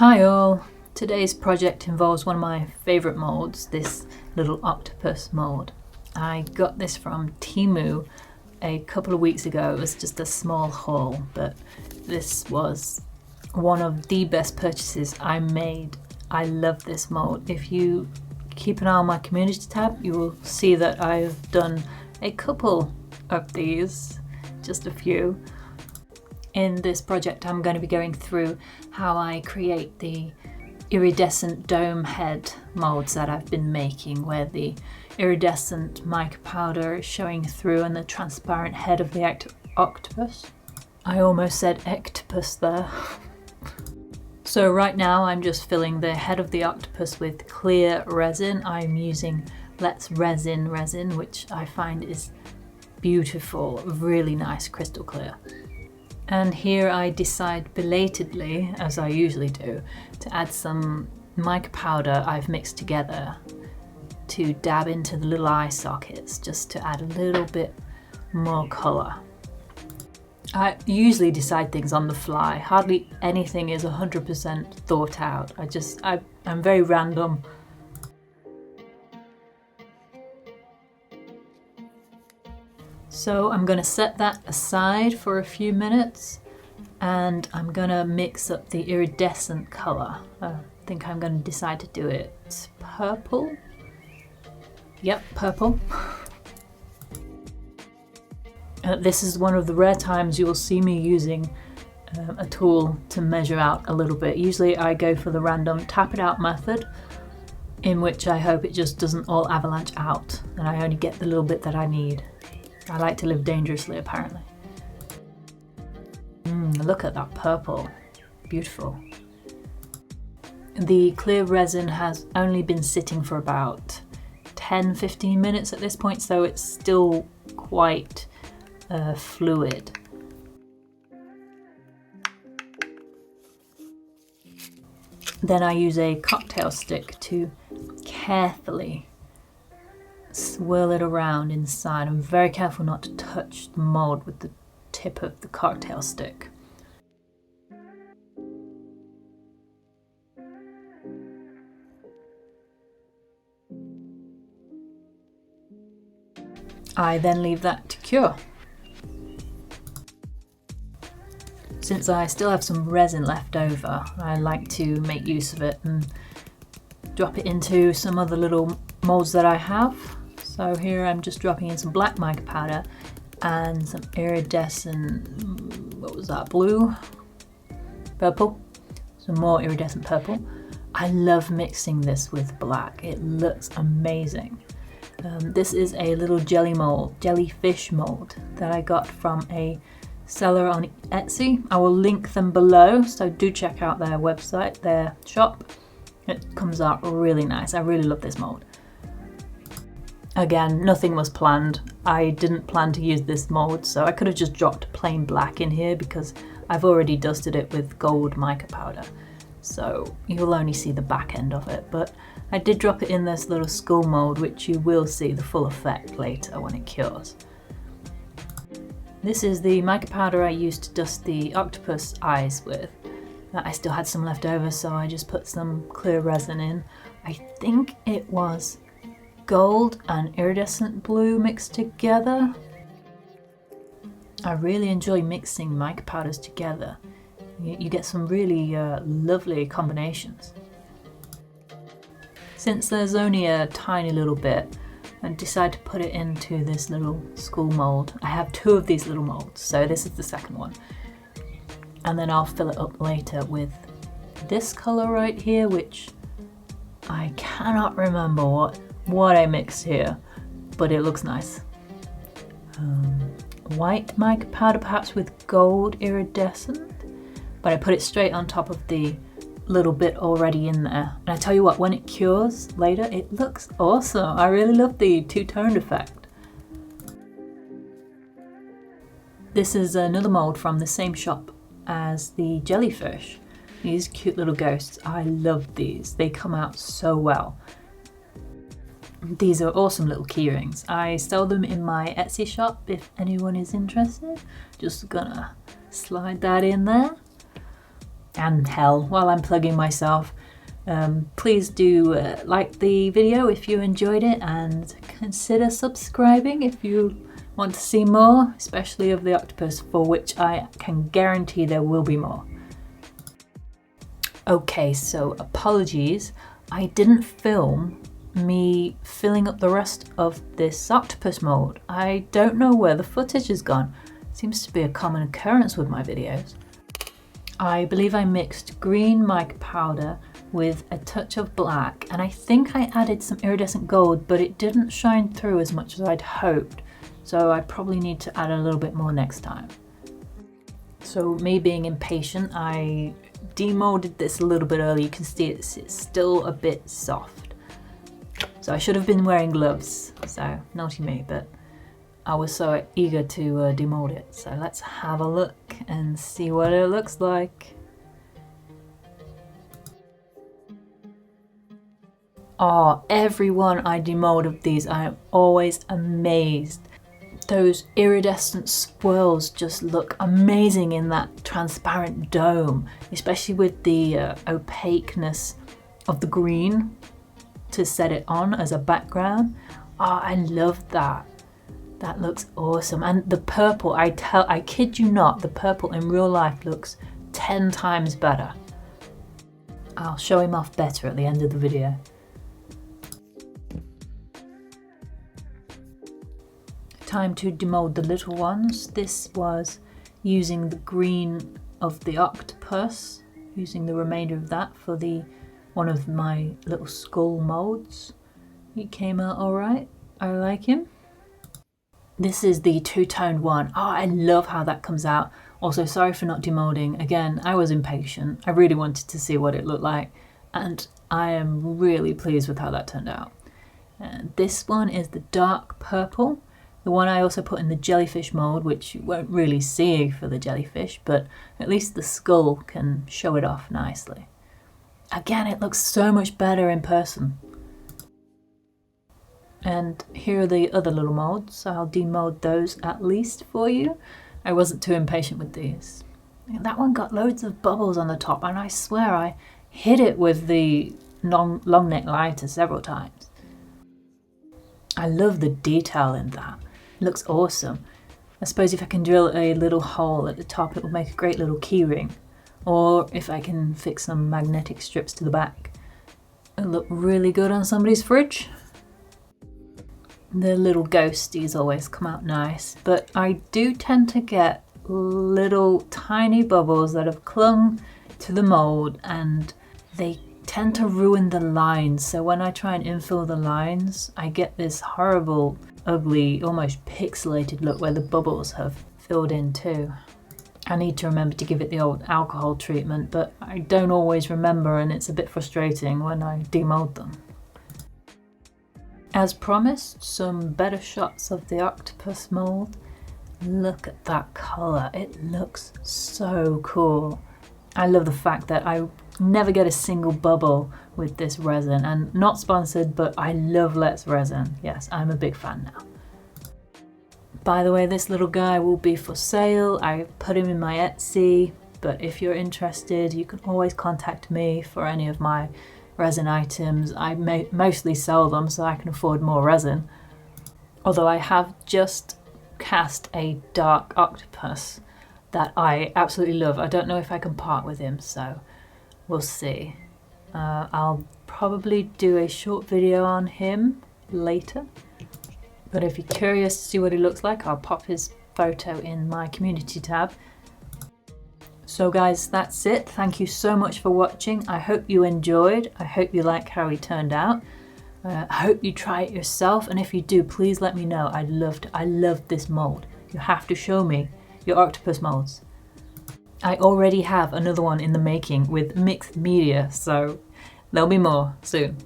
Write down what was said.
Hi all! Today's project involves one of my favourite moulds, this little octopus mould. I got this from Temu a couple of weeks ago. It was just a small haul, but this was one of the best purchases I made. I love this mould. If you keep an eye on my community tab, you will see that I've done a couple of these, just a few. In this project I'm going to be going through how I create the iridescent dome head molds that I've been making, where the iridescent mica powder is showing through and the transparent head of the octopus. I almost said ectopus there. So right now I'm just filling the head of the octopus with clear resin. I'm using Let's Resin resin, which I find is beautiful, really nice crystal clear. And here I decide belatedly, as I usually do, to add some mica powder I've mixed together to dab into the little eye sockets, just to add a little bit more colour. I usually decide things on the fly. Hardly anything is 100% thought out. I'm very random. So I'm going to set that aside for a few minutes and I'm going to mix up the iridescent colour. I think I'm going to decide to do it purple. Yep, purple. This is one of the rare times you will see me using a tool to measure out a little bit. Usually I go for the random tap it out method, in which I hope it just doesn't all avalanche out and I only get the little bit that I need. I like to live dangerously, apparently. Look at that purple. Beautiful. The clear resin has only been sitting for about 10-15 minutes at this point, so it's still quite fluid. Then I use a cocktail stick to carefully swirl it around inside. I'm very careful not to touch the mould with the tip of the cocktail stick. I then leave that to cure. Since I still have some resin left over, I like to make use of it and drop it into some other little moulds that I have. So here I'm just dropping in some black mica powder and some iridescent, what was that, blue? Purple? Some more iridescent purple. I love mixing this with black. It looks amazing. This is a little jellyfish mould that I got from a seller on Etsy. I will link them below, so do check out their website, their shop. It comes out really nice. I really love this mould. Again, nothing was planned. I didn't plan to use this mould, so I could have just dropped plain black in here because I've already dusted it with gold mica powder. So you'll only see the back end of it, but I did drop it in this little skull mould, which you will see the full effect later when it cures. This is the mica powder I used to dust the octopus eyes with. I still had some left over, so I just put some clear resin in. I think it was gold and iridescent blue mixed together. I really enjoy mixing mica powders together. You get some really lovely combinations. Since there's only a tiny little bit, I decided to put it into this little skull mould. I have two of these little moulds, so this is the second one. And then I'll fill it up later with this colour right here, which I cannot remember what I mixed here, but it looks nice. White mica powder, perhaps with gold iridescent, but I put it straight on top of the little bit already in there. And I tell you what, when it cures later, it looks awesome. I really love the two-toned effect. This is another mould from the same shop as the jellyfish. These cute little ghosts. I love these. They come out so well. These are awesome little key rings. I sell them in my Etsy shop if anyone is interested. Just gonna slide that in there. and hell while I'm plugging myself. Please do like the video if you enjoyed it, and consider subscribing if you want to see more, especially of the octopus, for which I can guarantee there will be more. Okay, so apologies, I didn't film me filling up the rest of this octopus mould. I don't know where the footage has gone. Seems to be a common occurrence with my videos. I believe I mixed green mica powder with a touch of black, and I think I added some iridescent gold, but it didn't shine through as much as I'd hoped, so I probably need to add a little bit more next time. So me being impatient, I demolded this a little bit early. You can see it's still a bit soft. So I should have been wearing gloves, so naughty me, but I was so eager to demold it. So let's have a look and see what it looks like. Oh, every one I demold of these, I am always amazed. Those iridescent swirls just look amazing in that transparent dome, especially with the opaqueness of the green to set it on as a background. Oh, I love that. That looks awesome. And the purple, I kid you not, the purple in real life looks 10 times better. I'll show him off better at the end of the video. Time to demold the little ones. This was using the green of the octopus, using the remainder of that for one of my little skull molds. He came out alright. I like him. This is the two-toned one. Oh, I love how that comes out. Also, sorry for not demolding. Again, I was impatient. I really wanted to see what it looked like, and I am really pleased with how that turned out. This one is the dark purple. The one I also put in the jellyfish mold, which you won't really see for the jellyfish, but at least the skull can show it off nicely. Again, it looks so much better in person. And here are the other little molds, so I'll demold those at least for you. I wasn't too impatient with these. That one got loads of bubbles on the top, and I swear I hit it with the long neck lighter several times. I love the detail in that. It looks awesome. I suppose if I can drill a little hole at the top, it will make a great little key ring. Or if I can fix some magnetic strips to the back, it'll look really good on somebody's fridge. The little ghosties always come out nice, but I do tend to get little tiny bubbles that have clung to the mold, and they tend to ruin the lines. So when I try and infill the lines, I get this horrible, ugly, almost pixelated look where the bubbles have filled in too. I need to remember to give it the old alcohol treatment, but I don't always remember, and it's a bit frustrating when I demold them. As promised, some better shots of the octopus mold. Look at that colour, it looks so cool. I love the fact that I never get a single bubble with this resin, and not sponsored, but I love Let's Resin. Yes, I'm a big fan now. By the way, this little guy will be for sale. I put him in my Etsy, but if you're interested, you can always contact me for any of my resin items. I mostly sell them so I can afford more resin. Although I have just cast a dark octopus that I absolutely love. I don't know if I can part with him, so we'll see. I'll probably do a short video on him later. But if you're curious to see what he looks like, I'll pop his photo in my community tab. So guys, that's it. Thank you so much for watching. I hope you enjoyed. I hope you like how he turned out. I hope you try it yourself, and if you do, please let me know. I love this mold. You have to show me your octopus molds. I already have another one in the making with mixed media, so there'll be more soon.